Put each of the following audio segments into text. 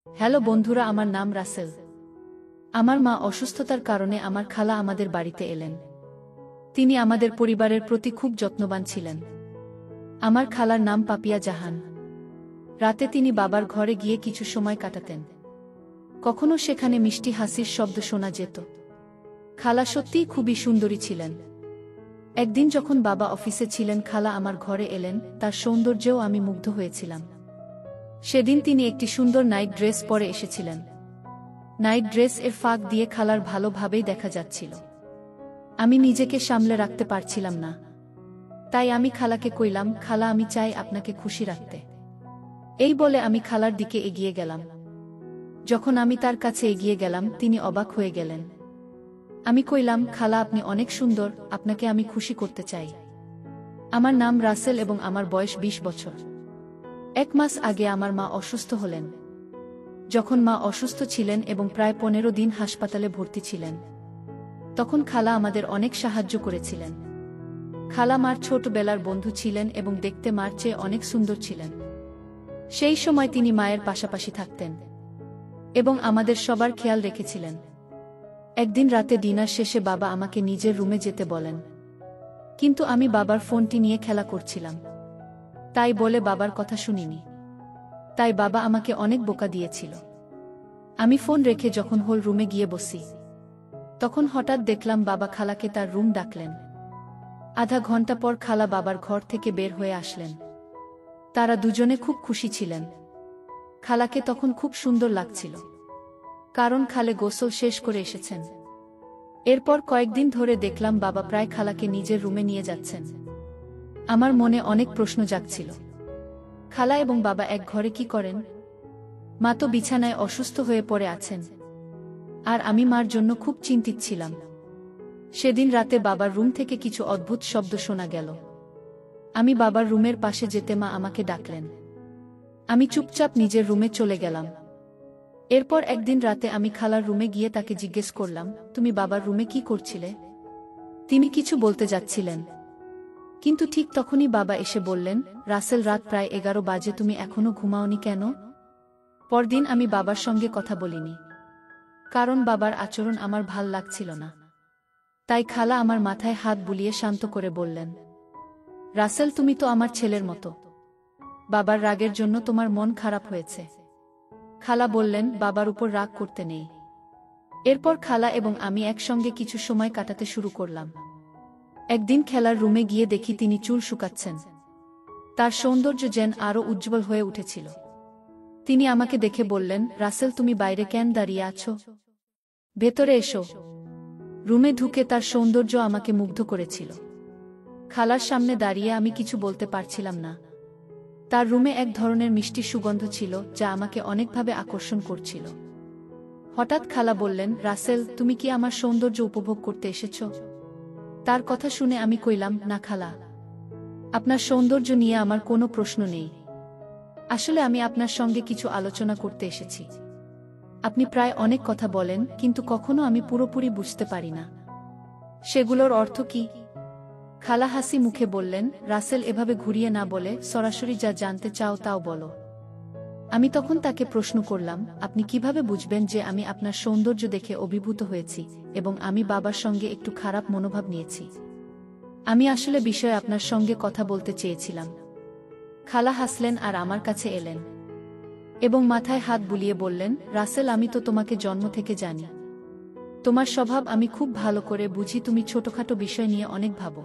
Hello বন্ধুরা, আমার নাম রাসেল। আমার মা অসুস্থতার কারণে আমার খালা আমাদের বাড়িতে এলেন। তিনি আমাদের পরিবারের প্রতি খুব যত্নবান ছিলেন। আমার খালার নাম পাপিয়া জাহান। রাতে তিনি বাবার ঘরে গিয়ে কিছু সময় কাটাতেন। কখনো সেখানে মিষ্টি হাসির শব্দ শোনা যেত। খালা সত্যিই খুবই সুন্দরী ছিলেন। একদিন যখন বাবা অফিসে ছিলেন, খালা আমার ঘরে এলেন। তার সৌন্দর্যেও আমি মুগ্ধ হয়েছিলাম। সেদিন তিনি একটি সুন্দর নাইট ড্রেস পরে এসেছিলেন। নাইট ড্রেস এর ফাঁক দিয়ে খালার ভালোভাবেই দেখা যাচ্ছিল। আমি নিজেকে সামলে রাখতে পারছিলাম না। তাই আমি খালাকে কইলাম, খালা, আমি চাই আপনাকে খুশি রাখতে। এই বলে আমি খালার দিকে এগিয়ে গেলাম। যখন আমি তার কাছে এগিয়ে গেলাম, তিনি অবাক হয়ে গেলেন। আমি কইলাম, খালা, আপনি অনেক সুন্দর, আপনাকে আমি খুশি করতে চাই। আমার নাম রাসেল এবং আমার বয়স 20 বছর। 1 মাস আগে আমার মা অসুস্থ হলেন। যখন মা অসুস্থ ছিলেন এবং প্রায় 15 দিন হাসপাতালে ভর্তি ছিলেন, তখন খালা আমাদের অনেক সাহায্য করেছিলেন। খালা মার ছোটবেলার বন্ধু ছিলেন এবং দেখতে মার চেয়ে অনেক সুন্দর ছিলেন। সেই সময় তিনি মায়ের পাশাপাশি থাকতেন এবং আমাদের সবার খেয়াল রেখেছিলেন। একদিন রাতে ডিনার শেষে বাবা আমাকে নিজের রুমে যেতে বলেন, কিন্তু আমি বাবার ফোনটি নিয়ে খেলা করছিলাম। তাই বলে বাবার কথা শুনিনি। তাই বাবা আমাকে অনেক বোকা দিয়েছিল। আমি ফোন রেখে যখন হোল রুমে গিয়ে বসি, তখন হঠাৎ দেখলাম বাবা খালাকে তার রুম ডাকলেন। আধা ঘন্টা পর খালা বাবার ঘর থেকে বের হয়ে আসলেন। তারা দুজনে খুব খুশি ছিলেন। খালাকে তখন খুব সুন্দর লাগছিল, কারণ খালে গোসল শেষ করে এসেছেন। এরপর কয়েকদিন ধরে দেখলাম বাবা প্রায় খালাকে নিজের রুমে নিয়ে যাচ্ছেন। আমার মনে অনেক প্রশ্ন জাগছিল। খালা এবং বাবা এক ঘরে কি করেন? মা তো বিছানায় অসুস্থ হয়ে পড়ে আছেন, আর আমি মার জন্য খুব চিন্তিত ছিলাম। সেদিন রাতে বাবার রুম থেকে কিছু অদ্ভুত শব্দ শোনা গেল। আমি বাবার রুমের পাশে যেতে মা আমাকে ডাকলেন। আমি চুপচাপ নিজের রুমে চলে গেলাম। এরপর একদিন রাতে আমি খালার রুমে গিয়ে তাকে জিজ্ঞেস করলাম, তুমি বাবার রুমে কি করছিলে? তিনি কিছু বলতে যাচ্ছিলেন, কিন্তু ঠিক তখনই বাবা এসে বললেন, রাসেল, রাত প্রায় 11 বাজে, তুমি এখনো ঘুমাওনি কেন? পরদিন আমি বাবার সঙ্গে কথা বলিনি, কারণ বাবার আচরণ আমার ভাল লাগছিল না। তাই খালা আমার মাথায় হাত বুলিয়ে শান্ত করে বললেন, রাসেল, তুমি তো আমার ছেলের মতো। বাবার রাগের জন্য তোমার মন খারাপ হয়েছে। খালা বললেন, বাবার উপর রাগ করতে নেই। এরপর খালা এবং আমি একসঙ্গে কিছু সময় কাটাতে শুরু করলাম। একদিন খেলার রুমে গিয়ে দেখি তিনি চুল শুকাচ্ছেন। তার সৌন্দর্য যেন আরও উজ্জ্বল হয়ে উঠেছিল। তিনি আমাকে দেখে বললেন, রাসেল, তুমি বাইরে কেন দাঁড়িয়ে আছো? ভেতরে এসো। রুমে ঢুকে তার সৌন্দর্য আমাকে মুগ্ধ করেছিল। খালার সামনে দাঁড়িয়ে আমি কিছু বলতে পারছিলাম না। তার রুমে এক ধরনের মিষ্টি সুগন্ধ ছিল, যা আমাকে অনেকভাবে আকর্ষণ করছিল। হঠাৎ খালা বললেন, রাসেল, তুমি কি আমার সৌন্দর্য উপভোগ করতে এসেছ? তার কথা শুনে আমি কইলাম, না খালা, আপনার সৌন্দর্য নিয়ে আমার কোনো প্রশ্ন নেই। আসলে আমি আপনার সঙ্গে কিছু আলোচনা করতে এসেছি। আপনি প্রায় অনেক কথা বলেন, কিন্তু কখনো আমি পুরোপুরি বুঝতে পারি না সেগুলোর অর্থ কি। খালা হাসি মুখে বললেন, রাসেল, এভাবে ঘুরিয়ে না বলে সরাসরি যা জানতে চাও তাও বলো। আমি তখন তাকে প্রশ্ন করলাম, আপনি কিভাবে বুঝবেন যে আমি আপনার সৌন্দর্য দেখে অভিভূত হয়েছি এবং আমি বাবার সঙ্গে একটু খারাপ মনোভাব নিয়েছি? আমি আসলে বিষয়ে আপনার সঙ্গে কথা বলতে চেয়েছিলাম। খালা হাসলেন আর আমার কাছে এলেন এবং মাথায় হাত বুলিয়ে বললেন, রাসেল, আমি তো তোমাকে জন্ম থেকে জানি। তোমার স্বভাব আমি খুব ভালো করে বুঝি। তুমি ছোটখাটো বিষয় নিয়ে অনেক ভাবো,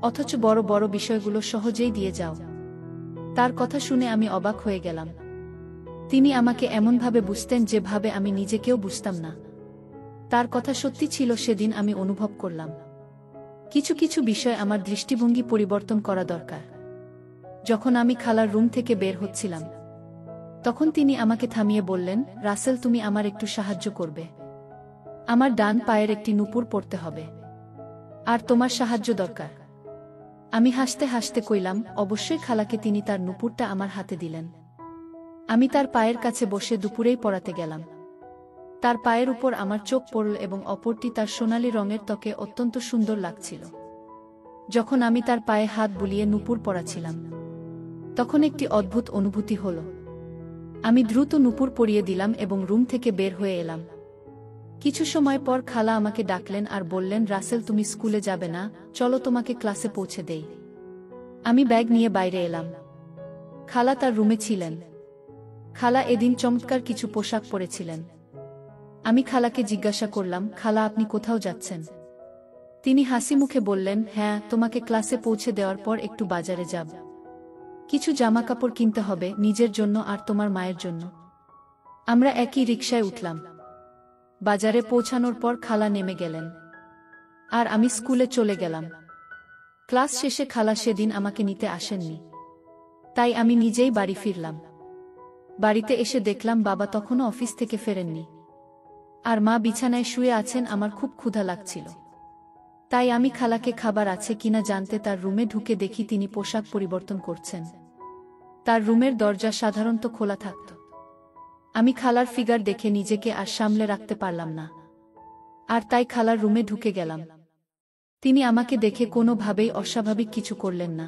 অথচ বড় বড় বিষয়গুলো সহজেই দিয়ে যাও। তার কথা শুনে আমি অবাক হয়ে গেলাম। তিনি আমাকে এমনভাবে বুঝতেন যেভাবে আমি নিজেকেও বুঝতাম না। তার কথা সত্যি ছিল। সেদিন আমি অনুভব করলাম, কিছু কিছু বিষয় আমার দৃষ্টিভঙ্গি পরিবর্তন করা দরকার। যখন আমি খালার রুম থেকে বের হচ্ছিলাম, তখন তিনি আমাকে থামিয়ে বললেন, রাসেল, তুমি আমার একটু সাহায্য করবে। আমার ডান পায়ের একটি নুপুর পরতে হবে, আর তোমার সাহায্য দরকার। আমি হাসতে হাসতে কইলাম, অবশ্যই খালাকে। তিনি তার নুপুরটা আমার হাতে দিলেন। আমি তার পায়ের কাছে বসে দুপুরেই পরাতে গেলাম। তার পায়ের উপর আমার চোখ পড়ল এবং অপরটি তার সোনালী রঙের ত্বকে অত্যন্ত সুন্দর লাগছিল। যখন আমি তার পায়ে হাত বুলিয়ে নুপুর পরাছিলাম, তখন একটি অদ্ভুত অনুভূতি হল। আমি দ্রুত নুপুর পরিয়ে দিলাম এবং রুম থেকে বের হয়ে এলাম। কিছু সময় পর খালা আমাকে ডাকলেন আর বললেন, রাসেল তুমি স্কুলে যাবে না, চলো তোমাকে ক্লাসে পৌঁছে দেই। আমি ব্যাগ নিয়ে বাইরে এলাম। খালা তার রুমে ছিলেন। খালা এদিন চমৎকার কিছু পোশাক পরেছিলেন। আমি খালাকে জিজ্ঞাসা করলাম, খালা আপনি কোথাও যাচ্ছেন? তিনি হাসি মুখে বললেন, হ্যাঁ, তোমাকে ক্লাসে পৌঁছে দেওয়ার পর একটু বাজারে যাব। কিছু জামাকাপড় কিনতে হবে, নিজের জন্য আর তোমার মায়ের জন্য। আমরা একই রিকশায় উঠলাম। বাজারে পৌঁছানোর পর খালা নেমে গেলেন আর আমি স্কুলে চলে গেলাম। ক্লাস শেষে খালা সেদিন আমাকে নিতে আসেননি, তাই আমি নিজেই বাড়ি ফিরলাম। বাড়িতে এসে দেখলাম বাবা তখনও অফিস থেকে ফেরেননি আর মা বিছানায় শুয়ে আছেন। আমার খুব ক্ষুধা লাগছিল, তাই আমি খালাকে খাবার আছে কিনা জানতে তার রুমে ঢুকে দেখি তিনি পোশাক পরিবর্তন করছেন। তার রুমের দরজা সাধারণত খোলা থাকত। আমি খালার ফিগার দেখে নিজেকে আর সামলে রাখতে পারলাম না, আর তাই খালার রুমে ঢুকে গেলাম। তিনি আমাকে দেখে কোনোভাবেই অস্বাভাবিক কিছু করলেন না।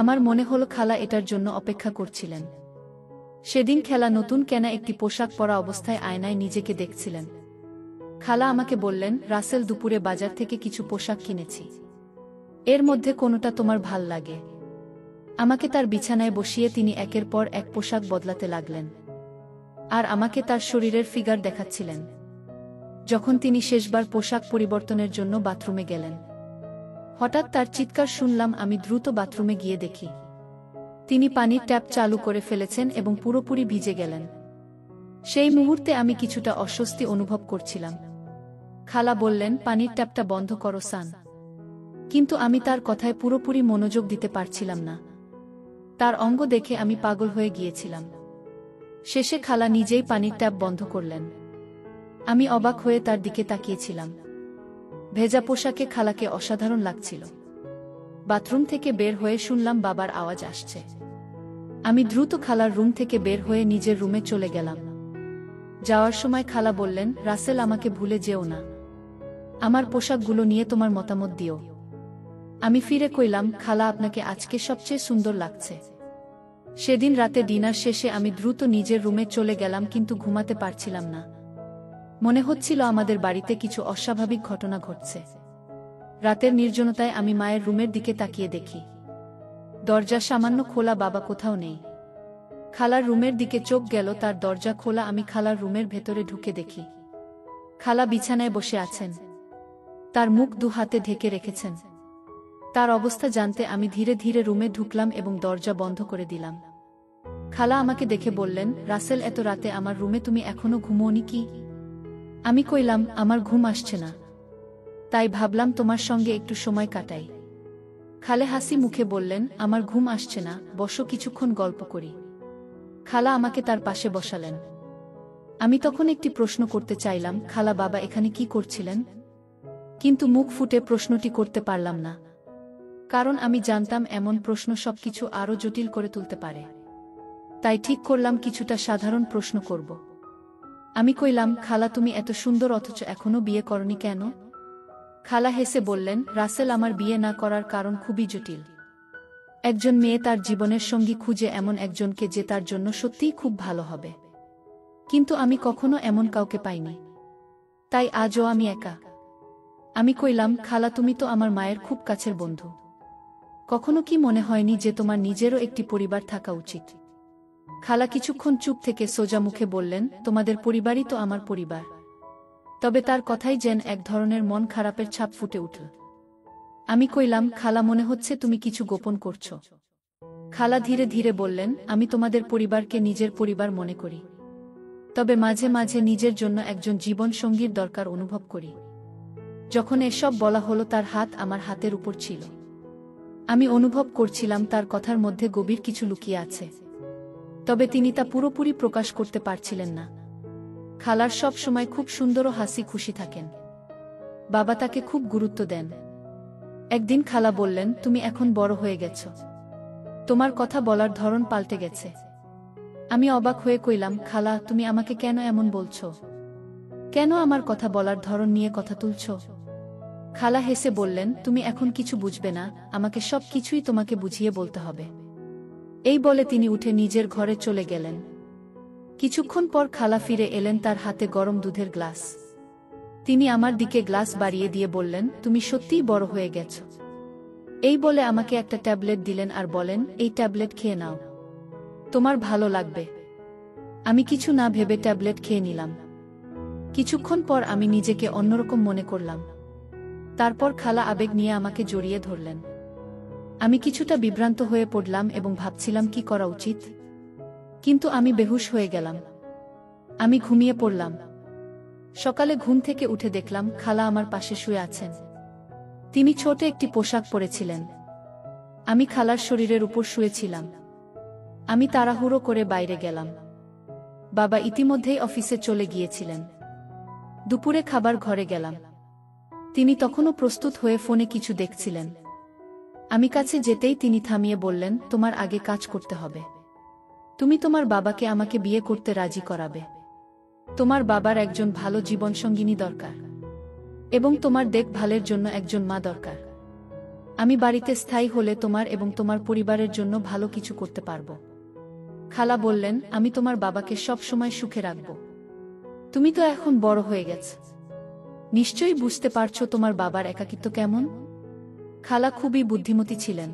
আমার মনে হলো খালা এটার জন্য অপেক্ষা করছিলেন। সেদিন খালা নতুন কেনা একটি পোশাক পরা অবস্থায় আয়নায় নিজেকে দেখছিলেন। খালা আমাকে বললেন, রাসেল দুপুরে বাজার থেকে কিছু পোশাক কিনেছি, এর মধ্যে কোনোটা তোমার ভাল লাগে? আমাকে তার বিছানায় বসিয়ে তিনি একের পর এক পোশাক বদলাতে লাগলেন আর আমাকে তার শরীরের ফিগার দেখাচ্ছিলেন। যখন তিনি শেষবার পোশাক পরিবর্তনের জন্য বাথরুমে গেলেন, হঠাৎ তার চিৎকার শুনলাম। আমি দ্রুত বাথরুমে গিয়ে দেখি তিনি পানির ট্যাপ চালু করে ফেলেছেন এবং পুরোপুরি ভিজে গেলেন। সেই মুহূর্তে আমি কিছুটা অস্বস্তি অনুভব করছিলাম। খালা বললেন, পানির ট্যাপটা বন্ধ করো সান। কিন্তু আমি তার কথায় পুরোপুরি মনোযোগ দিতে পারছিলাম না। তার অঙ্গ দেখে আমি পাগল হয়ে গিয়েছিলাম। শেষে খালা নিজেই পানির ট্যাপ বন্ধ করলেন। আমি অবাক হয়ে তার দিকে তাকিয়েছিলাম। ভেজা পোশাকে খালাকে অসাধারণ লাগছিল। বাথরুম থেকে বের হয়ে শুনলাম বাবার আওয়াজ আসছে। আমি দ্রুত খালার রুম থেকে বের হয়ে নিজের রুমে চলে গেলাম। যাওয়ার সময় খালা বললেন, রাসেল আমাকে ভুলে যেও না, আমার পোশাকগুলো নিয়ে তোমার মতামত দিও। আমি ফিরে কইলাম, খালা আপনাকে আজকে সবচেয়ে সুন্দর লাগছে। সেদিন রাতে ডিনার শেষে আমি দ্রুত নিজের রুমে চলে গেলাম, কিন্তু ঘুমাতে পারছিলাম না। মনে হচ্ছিল আমাদের বাড়িতে কিছু অস্বাভাবিক ঘটনা ঘটছে। রাতের নির্জনতায় আমি মায়ের রুমের দিকে তাকিয়ে দেখি দরজা সামান্য খোলা, বাবা কোথাও নেই। খালার রুমের দিকে চোখ গেল, তার দরজা খোলা। আমি খালার রুমের ভেতরে ঢুকে দেখি খালা বিছানায় বসে আছেন, তার মুখ দু হাতে ঢেকে রেখেছেন। তার অবস্থা জানতে আমি ধীরে ধীরে রুমে ঢুকলাম এবং দরজা বন্ধ করে দিলাম। খালা আমাকে দেখে বললেন, রাসেল এত রাতে আমার রুমে, তুমি এখনো ঘুমোওনি কি? আমি কইলাম, আমার ঘুম আসছে না, তাই ভাবলাম তোমার সঙ্গে একটু সময় কাটাই। খালে হাসি মুখে বললেন, আমার ঘুম আসছে না, বসো কিছুক্ষণ গল্প করি। খালা আমাকে তার পাশে বসালেন। আমি তখন একটি প্রশ্ন করতে চাইলাম, খালা বাবা এখানে কি করছিলেন? কিন্তু মুখ ফুটে প্রশ্নটি করতে পারলাম না, কারণ আমি জানতাম এমন প্রশ্ন সবকিছু আরও জটিল করে তুলতে পারে। তাই ঠিক করলাম কিছুটা সাধারণ প্রশ্ন করব। আমি কইলাম, খালা তুমি এত সুন্দর অথচ এখনো বিয়ে করনি কেন? খালা হেসে বললেন, রাসেল আমার বিয়ে না করার কারণ খুবই জটিল। একজন মেয়ে তার জীবনের সঙ্গী খুঁজে এমন একজনকে যে তার জন্য সত্যিই খুব ভালো হবে, কিন্তু আমি কখনো এমন কাউকে পাইনি, তাই আজও আমি একা। আমি কইলাম, খালা তুমি তো আমার মায়ের খুব কাছের বন্ধু, কখনো কি মনে হয়নি যে তোমার নিজেরও একটি পরিবার থাকা উচিত? খালা কিছুক্ষণ চুপ থেকে সোজা মুখে বললেন, তোমাদের পরিবারই তো আমার পরিবার। তবে তার কথাই যেন এক ধরনের মন খারাপের ছাপ ফুটে উঠল। আমি কইলাম, খালা মনে হচ্ছে তুমি কিছু গোপন করছো। খালা ধীরে ধীরে বললেন, আমি তোমাদের পরিবারকে নিজের পরিবার মনে করি, তবে মাঝে মাঝে নিজের জন্য একজন জীবন সঙ্গীর দরকার অনুভব করি। যখন এসব বলা হলো, তার হাত আমার হাতের উপর ছিল। আমি অনুভব করছিলাম তার কথার মধ্যে গভীর কিছু লুকিয়ে আছে, তবে তিনি তা পুরোপুরি প্রকাশ করতে পারছিলেন না। খালার সব সময় খুব সুন্দর ও হাসি খুশি থাকেন। বাবা তাকে খুব গুরুত্ব দেন। একদিন খালা বললেন, তুমি এখন বড় হয়ে গেছ, তোমার কথা বলার ধরন পাল্টে গেছে। আমি অবাক হয়ে কইলাম, খালা তুমি আমাকে কেন এমন বলছো? কেন আমার কথা বলার ধরন নিয়ে কথা তুলছ? খালা হেসে বললেন, তুমি এখন কিছু বুঝবে না, আমাকে সব কিছুই তোমাকে বুঝিয়ে বলতে হবে। এই বলে তিনি উঠে নিজের ঘরে চলে গেলেন। কিছুক্ষণ পর খালা ফিরে এলেন, তার হাতে গরম দুধের গ্লাস। তিনি আমার দিকে গ্লাস বাড়িয়ে দিয়ে বললেন, তুমি সত্যিই বড় হয়ে গেছ। এই বলে আমাকে একটা ট্যাবলেট দিলেন আর বলেন, এই ট্যাবলেট খেয়ে নাও, তোমার ভালো লাগবে। আমি কিছু না ভেবে ট্যাবলেট খেয়ে নিলাম। কিছুক্ষণ পর আমি নিজেকে অন্যরকম মনে করলাম। তারপর খালা আবেগ নিয়ে আমাকে জড়িয়ে ধরলেন। আমি কিছুটা বিভ্রান্ত হয়ে পড়লাম এবং ভাবছিলাম কি করা উচিত। কিন্তু আমি বেহুশ হয়ে গেলাম। আমি ঘুমিয়ে পড়লাম। সকালে ঘুম থেকে উঠে দেখলাম খালা আমার পাশে শুয়ে আছেন। তিনি ছোট একটি পোশাক পরেছিলেন। আমি খালার শরীরের উপর শুয়েছিলাম। আমি তাড়াহুড়ো করে বাইরে গেলাম। বাবা ইতিমধ্যেই অফিসে চলে গিয়েছিলেন। দুপুরে খাবার ঘরে গেলাম। তিনি তখনও প্রস্তুত হয়ে ফোনে কিছু দেখছিলেন। আমি কাছে যেতেই তিনি থামিয়ে বললেন, তোমার আগে কাজ করতে হবে। তুমি তোমার বাবাকে আমাকে বিয়ে করতে রাজি করাবে। তোমার বাবার একজন ভালো জীবনসঙ্গিনী দরকার এবং তোমার দেখভালের জন্য একজন মা দরকার। আমি বাড়িতে স্থায়ী হলে তোমার এবং তোমার পরিবারের জন্য ভালো কিছু করতে পারব। খালা বললেন, আমি তোমার বাবাকে সব সময় সুখে রাখব। তুমি তো এখন বড় হয়ে গেছ, নিশ্চয়ই বুঝতে পারছো তোমার বাবার একাকিত্ব কেমন। খালা খুবই বুদ্ধিমতী ছিলেন।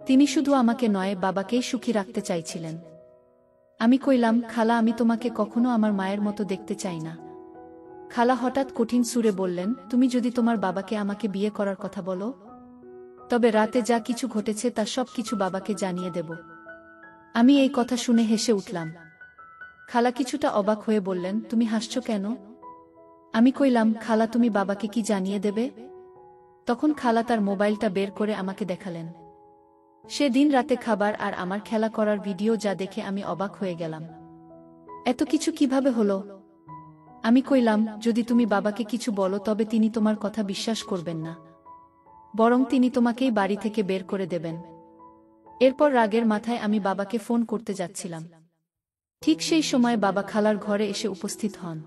তিনি শুধু আমাকে নয়, বাবাকেই সুখী রাখতে চাইছিলেন। আমি কইলাম, খালা, আমি তোমাকে কখনো আমার মায়ের মতো দেখতে চাই না। খালা হঠাৎ কঠিন সুরে বললেন, তুমি যদি তোমার বাবাকে আমাকে বিয়ে করার কথা বলো, তবে রাতে যা কিছু ঘটেছে তা সব কিছু বাবাকে জানিয়ে দেব। আমি এই কথা শুনে হেসে উঠলাম। খালা কিছুটা অবাক হয়ে বললেন, তুমি হাসছো কেন? আমি কইলাম, খালা, তুমি বাবাকে কি জানিয়ে দেবে? তখন খালা তার মোবাইলটা বের করে আমাকে দেখালেন। সেদিন রাতে খাবার আর আমার খেলা করার ভিডিও, যা দেখে আমি অবাক হয়ে গেলাম। এত কিছু কিভাবে হলো? আমি কইলাম, যদি তুমি বাবাকে কিছু বলো তবে তিনি তোমার কথা বিশ্বাস করবেন না, বরং তিনি তোমাকেই বাড়ি থেকে বের করে দেবেন। এরপর রাগের মাথায় আমি বাবাকে ফোন করতে যাচ্ছিলাম। ঠিক সেই সময় বাবা খালার ঘরে এসে উপস্থিত হন।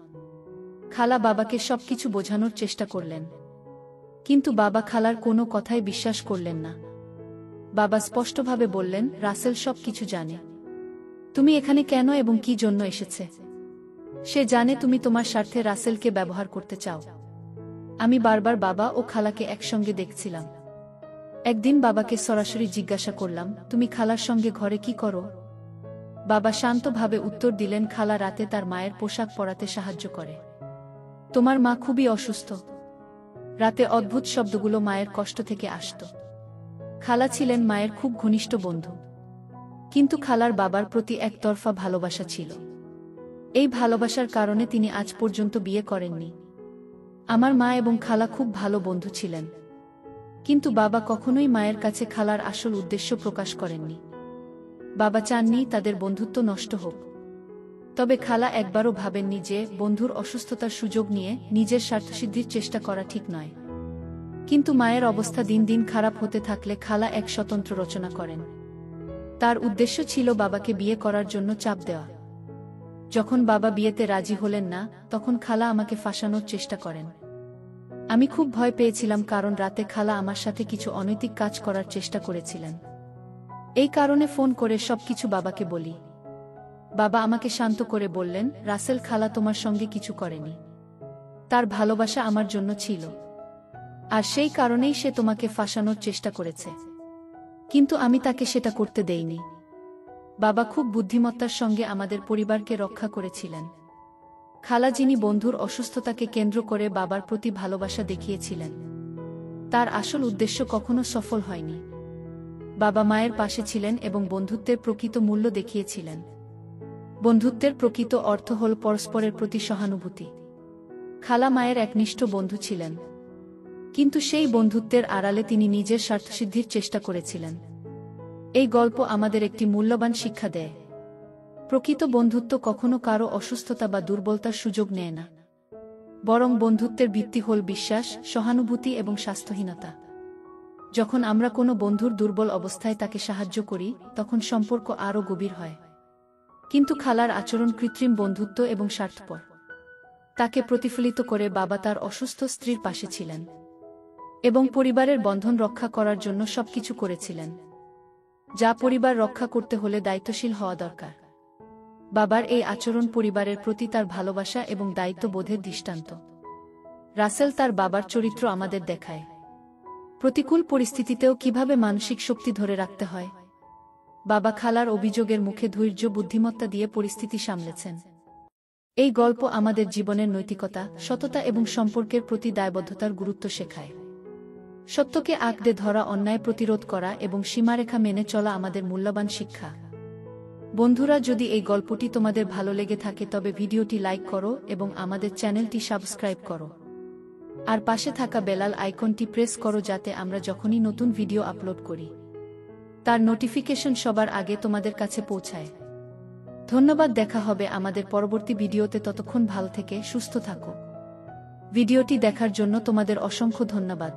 খালা বাবাকে সবকিছু বোঝানোর চেষ্টা করলেন, কিন্তু বাবা খালার কোনো কথাই বিশ্বাস করলেন না। বাবা স্পষ্টভাবে বললেন, রাসেল সব কিছু জানে। তুমি এখানে কেন এবং কি জন্য এসেছে? সে জানে তুমি তোমার স্বার্থে রাসেলকে ব্যবহার করতে চাও। আমি বারবার বাবা ও খালাকে একসঙ্গে দেখছিলাম। একদিন বাবাকে সরাসরি জিজ্ঞাসা করলাম, তুমি খালার সঙ্গে ঘরে কি করো? বাবা শান্তভাবে উত্তর দিলেন, খালা রাতে তার মায়ের পোশাক পরাতে সাহায্য করে। তোমার মা খুবই অসুস্থ। রাতে অদ্ভুত শব্দগুলো মায়ের কষ্ট থেকে আসত। খালা ছিলেন মায়ের খুব ঘনিষ্ঠ বন্ধু, কিন্তু খালার বাবার প্রতি একতরফা ভালোবাসা ছিল। এই ভালোবাসার কারণে তিনি আজ পর্যন্ত বিয়ে করেননি। আমার মা এবং খালা খুব ভালো বন্ধু ছিলেন, কিন্তু বাবা কখনোই মায়ের কাছে খালার আসল উদ্দেশ্য প্রকাশ করেননি। বাবা চাননি তাদের বন্ধুত্ব নষ্ট হোক। তবে খালা একবারও ভাবেননি যে বন্ধুর অসুস্থতার সুযোগ নিয়ে নিজের স্বার্থসিদ্ধির চেষ্টা করা ঠিক নয়। কিন্তু মায়ের অবস্থা দিন দিন খারাপ হতে থাকলে খালা এক স্বতন্ত্র রচনা করেন। তার উদ্দেশ্য ছিল বাবাকে বিয়ে করার জন্য চাপ দেওয়া। যখন বাবা বিয়েতে রাজি হলেন না, তখন খালা আমাকে ফাঁসানোর চেষ্টা করেন। আমি খুব ভয় পেয়েছিলাম, কারণ রাতে খালা আমার সাথে কিছু অনৈতিক কাজ করার চেষ্টা করেছিলেন। এই কারণে ফোন করে সবকিছু বাবাকে বলি। বাবা আমাকে শান্ত করে বললেন, রাসেল, খালা তোমার সঙ্গে কিছু করেনি। তার ভালোবাসা আমার জন্য ছিল, আর সেই কারণেই সে তোমাকে ফাঁসানোর চেষ্টা করেছে। কিন্তু আমি তাকে সেটা করতে দেইনি। বাবা খুব বুদ্ধিমত্তার সঙ্গে আমাদের পরিবারকে রক্ষা করেছিলেন। খালা, যিনি বন্ধুর অসুস্থতাকে কেন্দ্র করে বাবার প্রতি ভালোবাসা দেখিয়েছিলেন, তার আসল উদ্দেশ্য কখনো সফল হয়নি। বাবা মায়ের পাশে ছিলেন এবং বন্ধুত্বের প্রকৃত মূল্য দেখিয়েছিলেন। বন্ধুত্বের প্রকৃত অর্থ হল পরস্পরের প্রতি সহানুভূতি। খালা মায়ের একনিষ্ঠ বন্ধু ছিলেন, কিন্তু সেই বন্ধুত্বের আড়ালে তিনি নিজের স্বার্থসিদ্ধির চেষ্টা করেছিলেন। এই গল্প আমাদের একটি মূল্যবান শিক্ষা দেয়। প্রকৃত বন্ধুত্ব কখনো কারো অসুস্থতা বা দুর্বলতার সুযোগ নেয় না, বরং বন্ধুত্বের ভিত্তি হল বিশ্বাস, সহানুভূতি এবং স্বাস্থ্যহীনতা। যখন আমরা কোনো বন্ধুর দুর্বল অবস্থায় তাকে সাহায্য করি, তখন সম্পর্ক আরও গভীর হয়। কিন্তু খালার আচরণ কৃত্রিম বন্ধুত্ব এবং স্বার্থপর। তাকে প্রতিফলিত করে বাবা তার অসুস্থ স্ত্রীর পাশে ছিলেন এবং পরিবারের বন্ধন রক্ষা করার জন্য সবকিছু করেছিলেন, যা পরিবার রক্ষা করতে হলে দায়িত্বশীল হওয়া দরকার। বাবার এই আচরণ পরিবারের প্রতি তার ভালোবাসা এবং দায়িত্ববোধের দৃষ্টান্ত। রাসেল তার বাবার চরিত্র আমাদের দেখায় প্রতিকূল পরিস্থিতিতেও কিভাবে মানসিক শক্তি ধরে রাখতে হয়। বাবা খালার অভিযোগের মুখে ধৈর্য বুদ্ধিমত্তা দিয়ে পরিস্থিতি সামলেছেন। এই গল্প আমাদের জীবনের নৈতিকতা, সততা এবং সম্পর্কের প্রতি দায়বদ্ধতার গুরুত্ব শেখায়। সত্যকে আঁকড়ে ধরা, অন্যায় প্রতিরোধ করা এবং সীমারেখা মেনে চলা আমাদের মূল্যবান শিক্ষা। বন্ধুরা, যদি এই গল্পটি তোমাদের ভালো লেগে থাকে তবে ভিডিওটি লাইক করো এবং আমাদের চ্যানেলটি সাবস্ক্রাইব করো। আর পাশে থাকা বেলাল আইকনটি প্রেস করো যাতে আমরা যখনই নতুন ভিডিও আপলোড করি তার নোটিফিকেশন সবার আগে তোমাদের কাছে পৌঁছায়। ধন্যবাদ, দেখা হবে আমাদের পরবর্তী ভিডিওতে। ততক্ষণ ভালো থেকে সুস্থ থাকো। ভিডিওটি দেখার জন্য তোমাদের অসংখ্য ধন্যবাদ।